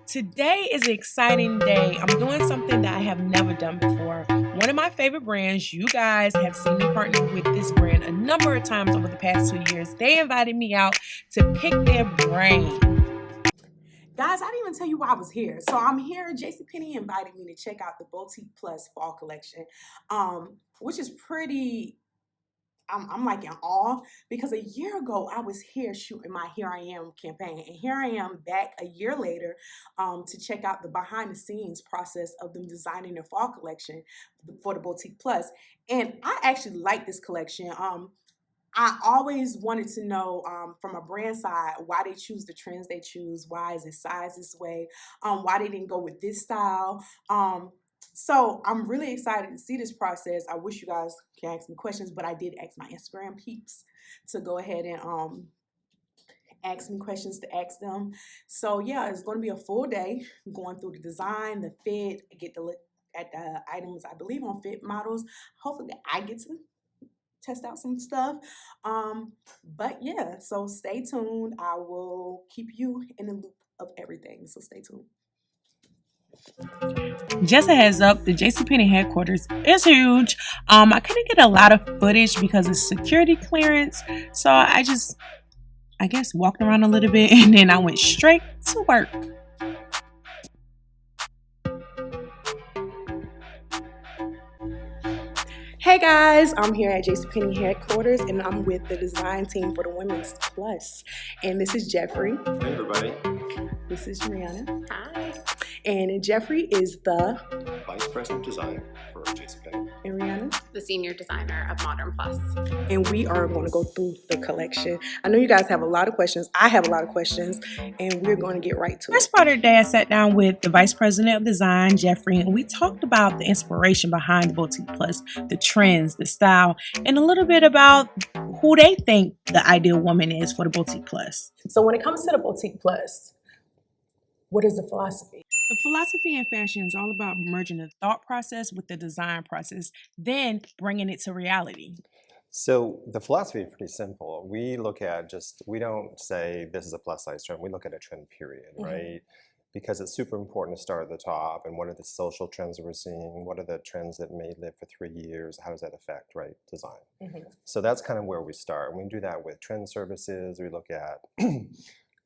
Today is an exciting day. I'm doing something that I have never done before. One of my favorite brands, you guys have seen me partner with this brand a number of times over the past 2 years. They invited me out to pick their brain. Guys, I didn't even tell you why I was here. So I'm here. JCPenney invited me to check out the Boutique Plus fall collection, which is pretty... I'm like in awe because a year ago I was here shooting my Here I Am campaign, and here I am back a year later to check out the behind the scenes process of them designing their fall collection for the Boutique Plus. And I actually like this collection. I always wanted to know from a brand side why they choose the trends they choose. Why is it sized this way? Why they didn't go with this style? So I'm really excited to see this process. I wish you guys can ask me questions, but I did ask my Instagram peeps to go ahead and ask me questions to ask them. So yeah, it's going to be a full day going through the design, the fit, get to look at the items, I believe, on Fit Models. Hopefully I get to test out some stuff. But yeah, so stay tuned. I will keep you in the loop of everything. So stay tuned. Just a heads up, the JCPenney headquarters is huge. I couldn't get a lot of footage because of security clearance, so I guess walked around a little bit and then I went straight to work. Hey guys, I'm here at JCPenney headquarters and I'm with the design team for the Women's Plus. And this is Jeffrey. Hey everybody. This is Rihanna. Hi. And Jeffrey is the Vice President of Design for JCPenney. And Rihanna? The Senior Designer of Modern Plus. And we are going to go through the collection. I know you guys have a lot of questions. I have a lot of questions, and we're going to get right to it. First part of the day, I sat down with the Vice President of Design, Jeffrey, and we talked about the inspiration behind the Boutique Plus, the trends, the style, and a little bit about who they think the ideal woman is for the Boutique Plus. So when it comes to the Boutique Plus, what is the philosophy? The philosophy in fashion is all about merging the thought process with the design process, then bringing it to reality. So the philosophy is pretty simple. We don't say this is a plus size trend. We look at a trend period, right? Because it's super important to start at the top. And what are the social trends that we're seeing? What are the trends that may live for 3 years? How does that affect, right, design? So that's kind of where we start. And we do that with trend services. We look at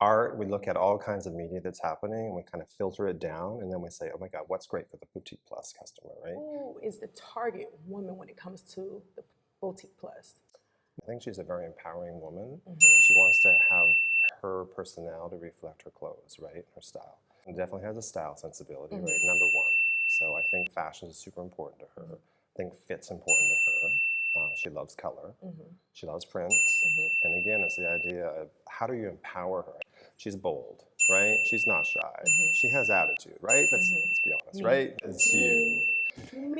art, we look at all kinds of media that's happening, and we kind of filter it down, and then we say, oh my God, what's great for the Boutique Plus customer, right? Who is the target woman when it comes to the Boutique Plus? I think she's a very empowering woman. She wants to have her personality reflect her clothes, right? Her style. And definitely has a style sensibility, right? Number one. So I think fashion is super important to her. I think fit's important to her. She loves color. She loves print. And again, it's the idea of how do you empower her? She's bold, right? She's not shy. She has attitude, right? Let's be honest, right? It's you.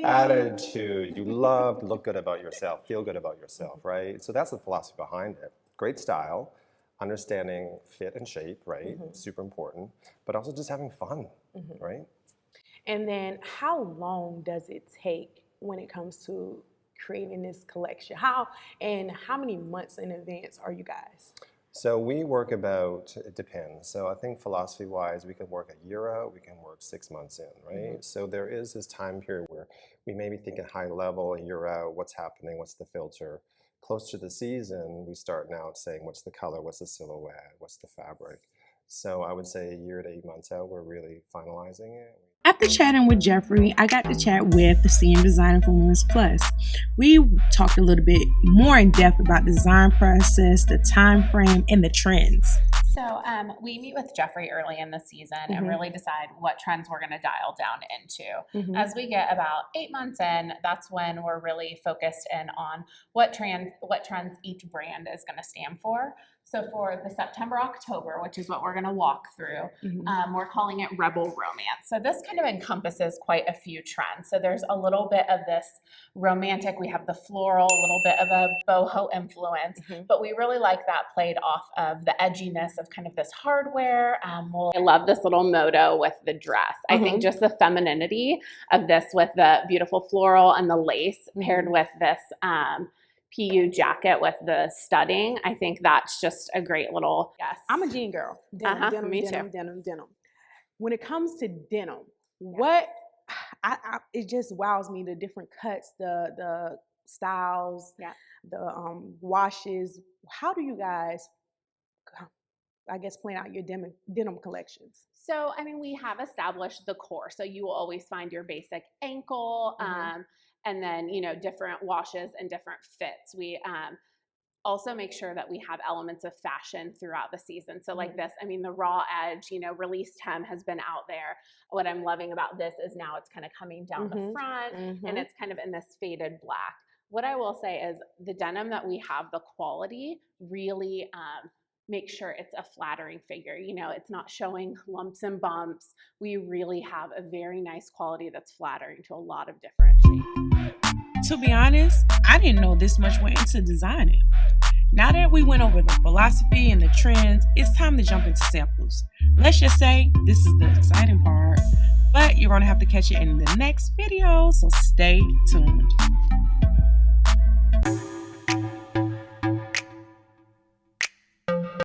Attitude. You love to look good about yourself, feel good about yourself, right? So that's the philosophy behind it. Great style, understanding fit and shape, right? Super important, but also just having fun, right? And then how long does it take when it comes to creating this collection? How many months in advance are you guys? So we work it depends. So I think philosophy-wise, we can work a year out, we can work 6 months in, right? So there is this time period where we may be thinking high level, a year out, what's happening, what's the filter. Close to the season, we start now saying what's the color, what's the silhouette, what's the fabric. So I would say a year to 8 months out, we're really finalizing it. After chatting with Jeffrey, I got to chat with the senior designer for Women's Plus. We talked a little bit more in depth about the design process, the time frame, and the trends. So we meet with Jeffrey early in the season and really decide what trends we're going to dial down into. As we get about 8 months in, that's when we're really focused in on what trends each brand is going to stand for. So for the September-October, which is what we're going to walk through, we're calling it Rebel Romance. So this kind of encompasses quite a few trends. So there's a little bit of this romantic, we have the floral, a little bit of a boho influence, but we really like that played off of the edginess of kind of this hardware. I love this little moto with the dress. I think just the femininity of this with the beautiful floral and the lace paired with this PU jacket with the studding. I think that's just a great little, yes. I'm a jean girl. Denim, me too. Denim. when it comes to denim, it just wows me, the different cuts, the styles, the washes. How do you guys, I guess, plan out your denim collections? So, I mean, we have established the core. So you will always find your basic ankle, and then, you know, different washes and different fits. We also make sure that we have elements of fashion throughout the season. So like this, I mean, the raw edge, you know, released hem has been out there. What I'm loving about this is now it's kind of coming down the front and it's kind of in this faded black. What I will say is the denim that we have, the quality really make sure it's a flattering figure. You know, it's not showing lumps and bumps. We really have a very nice quality that's flattering to a lot of different shapes. To be honest, I didn't know this much went into designing. Now that we went over the philosophy and the trends, it's time to jump into samples. Let's just say this is the exciting part, but you're going to have to catch it in the next video, so stay tuned.